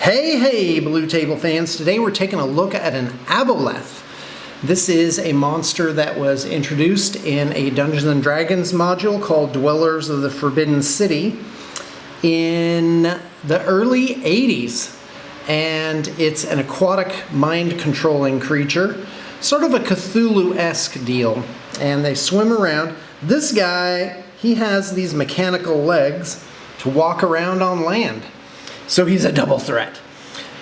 Hey, Blue Table fans. Today we're taking a look at an Aboleth. This is a monster that was introduced in a Dungeons & Dragons module called Dwellers of the Forbidden City in the early 80s. And it's an aquatic mind-controlling creature, sort of a Cthulhu-esque deal. And they swim around. This guy, he has these mechanical legs to walk around on land. So he's a double threat.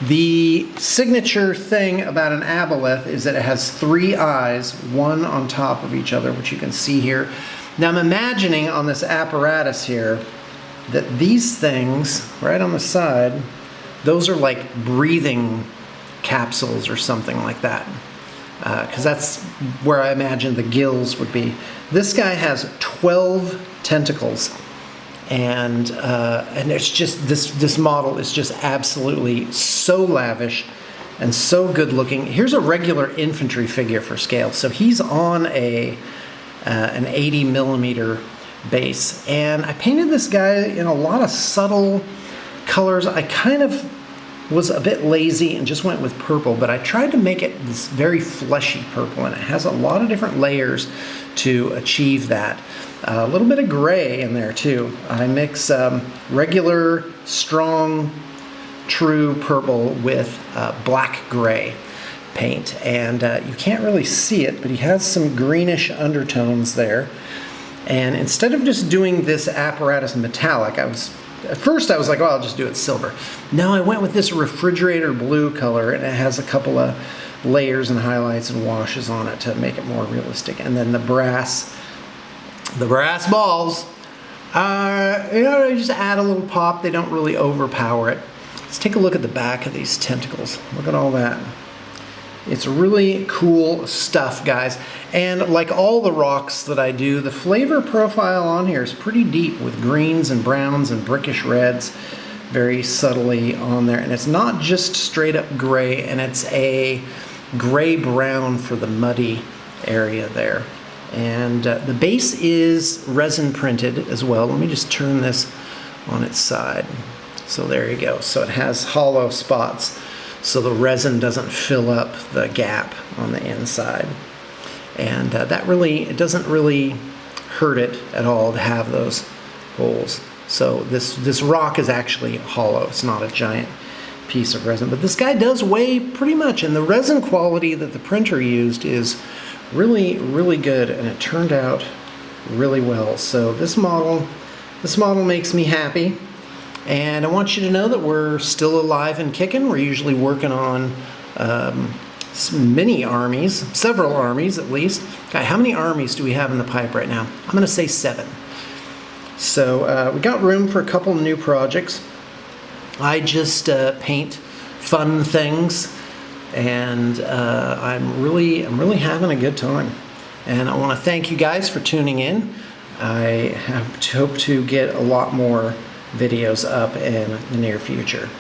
The signature thing about an Aboleth is that it has 3 eyes, one on top of each other, which you can see here. Now I'm imagining on this apparatus here that these things, right on the side, those are like breathing capsules or something like that. Because that's where I imagine the gills would be. This guy has 12 tentacles. And it's just, this model is just absolutely so lavish and so good looking. Here's a regular infantry figure for scale. So he's on an 80 millimeter base. And I painted this guy in a lot of subtle colors. I kind of was a bit lazy and just went with purple, but I tried to make it this very fleshy purple, and it has a lot of different layers to achieve that. A little bit of gray in there too. I mix regular, strong, true purple with black gray paint, and you can't really see it, but he has some greenish undertones there. And instead of just doing this apparatus metallic, at first I was like, oh, I'll just do it silver. No, I went with this refrigerator blue color, and it has a couple of layers and highlights and washes on it to make it more realistic. And then the brass balls are, they just add a little pop. They don't really overpower it. Let's take a look at the back of these tentacles. Look at all that. It's really cool stuff, guys. And like all the rocks that I do, the flavor profile on here is pretty deep with greens and browns and brickish reds very subtly on there. And it's not just straight up gray, and it's a gray-brown for the muddy area there. And the base is resin printed as well. Let me just turn this on its side. So there you go. So it has hollow spots, so the resin doesn't fill up the gap on the inside. And it doesn't really hurt it at all to have those holes. So this rock is actually hollow. It's not a giant piece of resin. But this guy does weigh pretty much, and the resin quality that the printer used is really, really good, and it turned out really well. So this model makes me happy. And I want you to know that we're still alive and kicking. We're usually working on many armies, several armies at least. Okay, how many armies do we have in the pipe right now? I'm going to say 7. So we got room for a couple new projects. I just paint fun things, and I'm really having a good time. And I want to thank you guys for tuning in. I hope to get a lot more videos up in the near future.